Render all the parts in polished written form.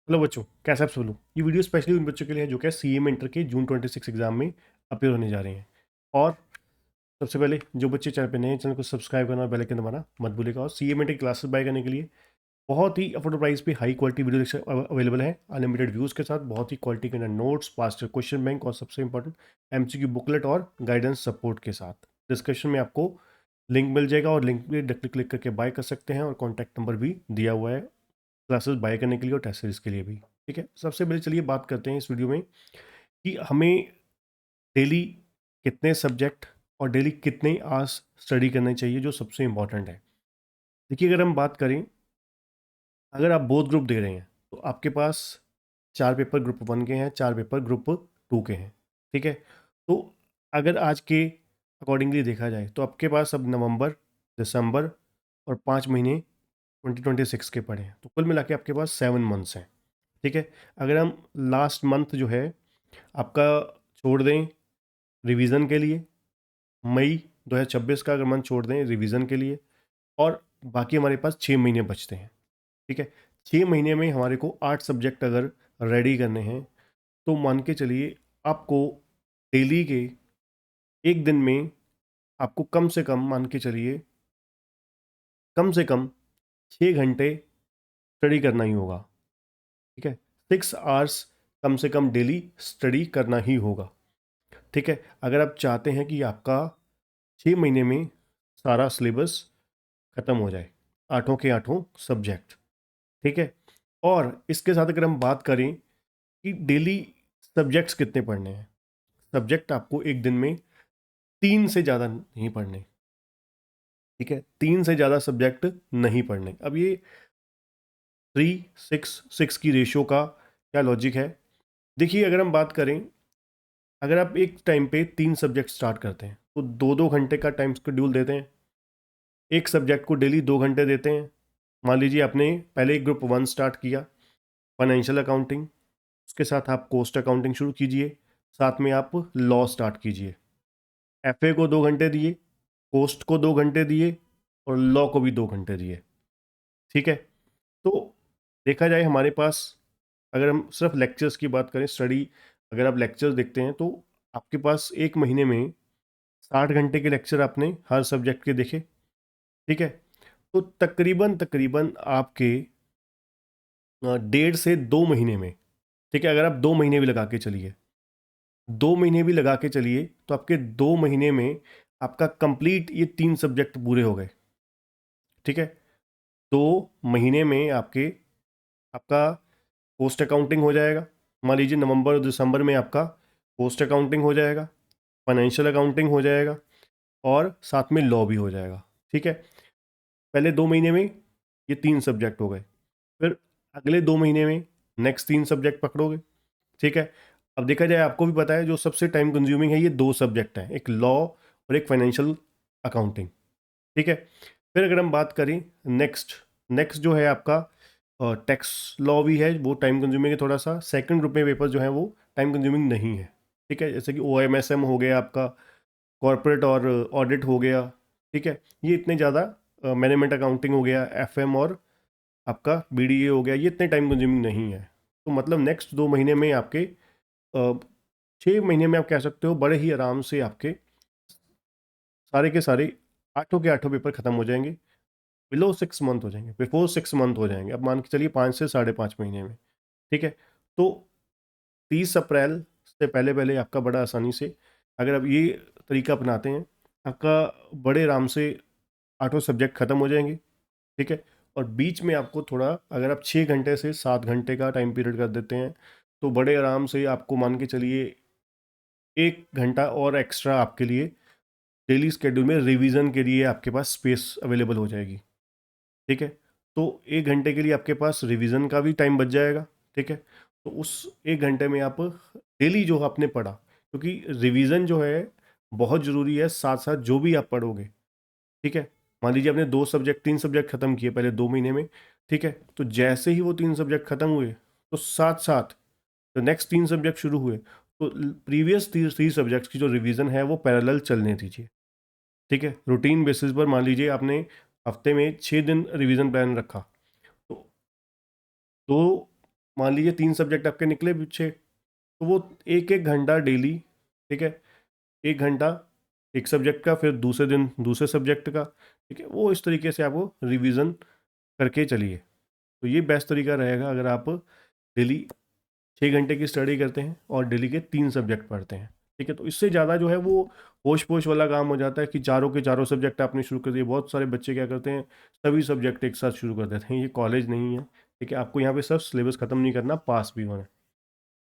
Hello बच्चों, कैसे आप सब लोग। ये वीडियो स्पेशली उन बच्चों के लिए है जो क्या सीएम इंटर के जून 26 एग्जाम में अपेयर होने जा रहे हैं। और सबसे पहले जो बच्चे चैनल पे नए हैं, चैनल को सब्सक्राइब करना और बेल आइकन दबाना मत भूलिएगा। और सीएम इंटर की क्लासेस बाय करने के लिए बहुत ही अफोर्डेबल प्राइस पे high quality video lecture available है, अनलिमिटेड व्यूज़ के साथ, बहुत ही क्वालिटी के अंदर नोट्स, पास्ट क्वेश्चन बैंक और सबसे इंपॉर्टेंट एमसीक्यू बुकलेट और गाइडेंस सपोर्ट के साथ। डिस्क्रिप्शन में आपको लिंक मिल जाएगा और लिंक पे क्लिक करके बाय कर सकते हैं, और कॉन्टैक्ट नंबर भी दिया हुआ है क्लासेस बाय करने के लिए और टेस्ट सीरीज के लिए भी। ठीक है, सबसे पहले चलिए बात करते हैं इस वीडियो में कि हमें डेली कितने सब्जेक्ट और डेली कितने आवर्स स्टडी करने चाहिए, जो सबसे इम्पॉर्टेंट है। देखिए, अगर हम बात करें, अगर आप बोथ ग्रुप दे रहे हैं तो आपके पास 4 पेपर ग्रुप 1 के हैं, 4 पेपर ग्रुप 2 के हैं। ठीक है, तो अगर आज के अकॉर्डिंगली देखा जाए तो आपके पास अब नवंबर, दिसंबर और 5 महीने 2026 के पड़े हैं, तो कुल मिला के आपके पास 7 मंथ्स हैं। ठीक है, अगर हम लास्ट मंथ जो है आपका छोड़ दें रिवीजन के लिए, मई 2026 का अगर मंथ छोड़ दें रिवीजन के लिए, और बाकी हमारे पास 6 महीने बचते हैं। ठीक है, 6 महीने में हमारे को 8 सब्जेक्ट अगर रेडी करने हैं, तो मान के चलिए आपको डेली के एक दिन में आपको कम से कम मान के चलिए कम से कम 6 घंटे स्टडी करना ही होगा। ठीक है, 6 आवर्स कम से कम डेली स्टडी करना ही होगा। ठीक है, अगर आप चाहते हैं कि आपका 6 महीने में सारा सिलेबस ख़त्म हो जाए, आठों के आठों सब्जेक्ट। ठीक है, और इसके साथ अगर हम बात करें कि डेली सब्जेक्ट्स कितने पढ़ने हैं, सब्जेक्ट आपको एक दिन में 3 से ज़्यादा नहीं पढ़ने। ठीक है, 3 से ज़्यादा सब्जेक्ट नहीं पढ़ने। अब ये 3-6-6 की रेशो का क्या लॉजिक है, देखिए, अगर हम बात करें, अगर आप एक टाइम पे 3 सब्जेक्ट स्टार्ट करते हैं तो 2-2 घंटे का टाइम शेड्यूल देते हैं, एक सब्जेक्ट को डेली 2 घंटे देते हैं। मान लीजिए आपने पहले ग्रुप 1 स्टार्ट किया, फाइनेंशियल अकाउंटिंग, उसके साथ आप कॉस्ट अकाउंटिंग शुरू कीजिए, साथ में आप लॉ स्टार्ट कीजिए। एफए को 2 घंटे दिए, कॉस्ट को 2 घंटे दिए, और लॉ को भी 2 घंटे दिए। ठीक है, तो देखा जाए हमारे पास, अगर हम सिर्फ लेक्चर्स की बात करें, स्टडी, अगर आप लेक्चर्स देखते हैं तो आपके पास एक महीने में 60 घंटे के लेक्चर आपने हर सब्जेक्ट के देखे। ठीक है, तो तकरीबन तकरीबन आपके 1.5 से 2 महीने में, ठीक है, अगर आप 2 महीने भी लगा के चलिए, 2 महीने भी लगा के चलिए, तो आपके 2 महीने में आपका कंप्लीट ये 3 सब्जेक्ट पूरे हो गए। ठीक है, 2 महीने में आपका पोस्ट अकाउंटिंग हो जाएगा, मान लीजिए नवंबर और दिसंबर में आपका पोस्ट अकाउंटिंग हो जाएगा, फाइनेंशियल अकाउंटिंग हो जाएगा, और साथ में लॉ भी हो जाएगा। ठीक है, पहले 2 महीने में ये 3 सब्जेक्ट हो गए, फिर अगले 2 महीने में नेक्स्ट 3 सब्जेक्ट पकड़ोगे। ठीक है, अब देखा जाए, आपको भी पता है जो सबसे टाइम कंज्यूमिंग है, ये 2 सब्जेक्ट हैं, एक लॉ और एक फाइनेंशियल अकाउंटिंग। ठीक है, फिर अगर हम बात करें नेक्स्ट, नेक्स्ट जो है आपका टैक्स लॉ भी है, वो टाइम कंज्यूमिंग है थोड़ा सा। सेकंड ग्रुप में पेपर जो है वो टाइम कंज्यूमिंग नहीं है। ठीक है, जैसे कि OMSM हो गया आपका, कॉरपोरेट और ऑडिट हो गया। ठीक है, ये इतने ज़्यादा, मैनेजमेंट अकाउंटिंग हो गया, FM और आपका BDA हो गया, ये इतने टाइम कंज्यूमिंग नहीं है। तो मतलब नेक्स्ट 2 महीने में आपके 6 महीने में आप कह सकते हो बड़े ही आराम से आपके सारे के सारे आठों के आठों पेपर खत्म हो जाएंगे, बिलो 6 मंथ हो जाएंगे, बिफोर 6 मंथ हो जाएंगे, अब मान के चलिए 5 से 5.5 महीने में। ठीक है, तो 30 अप्रैल से पहले पहले आपका बड़ा आसानी से, अगर आप ये तरीका अपनाते हैं, आपका बड़े आराम से आठों सब्जेक्ट खत्म हो जाएंगे। ठीक है, और बीच में आपको थोड़ा, अगर आप 6 घंटे से 7 घंटे का टाइम पीरियड कर देते हैं, तो बड़े आराम से आपको मान के चलिए 1 घंटा और एक्स्ट्रा आपके लिए डेली स्केड्यूल में रिवीजन के लिए आपके पास स्पेस अवेलेबल हो जाएगी। ठीक है, तो 1 घंटे के लिए आपके पास रिवीजन का भी टाइम बच जाएगा। ठीक है, तो उस 1 घंटे में आप डेली जो आपने पढ़ा, क्योंकि रिवीजन जो है बहुत ज़रूरी है, साथ साथ जो भी आप पढ़ोगे। ठीक है, मान लीजिए आपने 2 सब्जेक्ट 3 सब्जेक्ट खत्म किए पहले 2 महीने में। ठीक है, तो जैसे ही वो 3 सब्जेक्ट खत्म हुए, तो साथ साथ जो नेक्स्ट 3 सब्जेक्ट शुरू हुए, तो प्रीवियस 3 सब्जेक्ट्स की जो रिवीजन है वो पैरेलल चलने दीजिए। ठीक है, रूटीन बेसिस पर मान लीजिए आपने हफ्ते में 6 दिन रिवीजन प्लान रखा, तो 2 मान लीजिए 3 सब्जेक्ट आपके निकले पीछे, तो वो 1-1 घंटा डेली, ठीक है, 1 घंटा एक सब्जेक्ट का, फिर दूसरे दिन दूसरे सब्जेक्ट का, ठीक है, वो इस तरीके से आपको रिवीजन करके चलिए। तो ये बेस्ट तरीका रहेगा अगर आप डेली 6 घंटे की स्टडी करते हैं और डेली के 3 सब्जेक्ट पढ़ते हैं, ठीक है। तो इससे ज़्यादा जो है वो होश पोश वाला काम हो जाता है कि चारों के चारों सब्जेक्ट आपने शुरू कर दिए। बहुत सारे बच्चे क्या करते हैं, सभी सब्जेक्ट एक साथ शुरू कर देते हैं। ये कॉलेज नहीं है, ठीक है, आपको यहाँ पे सब सिलेबस ख़त्म नहीं करना, पास भी होना है,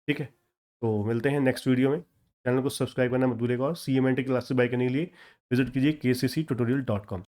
ठीक है। तो मिलते हैं नेक्स्ट वीडियो में। चैनल को सब्सक्राइब करना मत भूलिएगा और CMNT क्लासेस बाय करने के लिए विजिट कीजिए kcctutorial.com।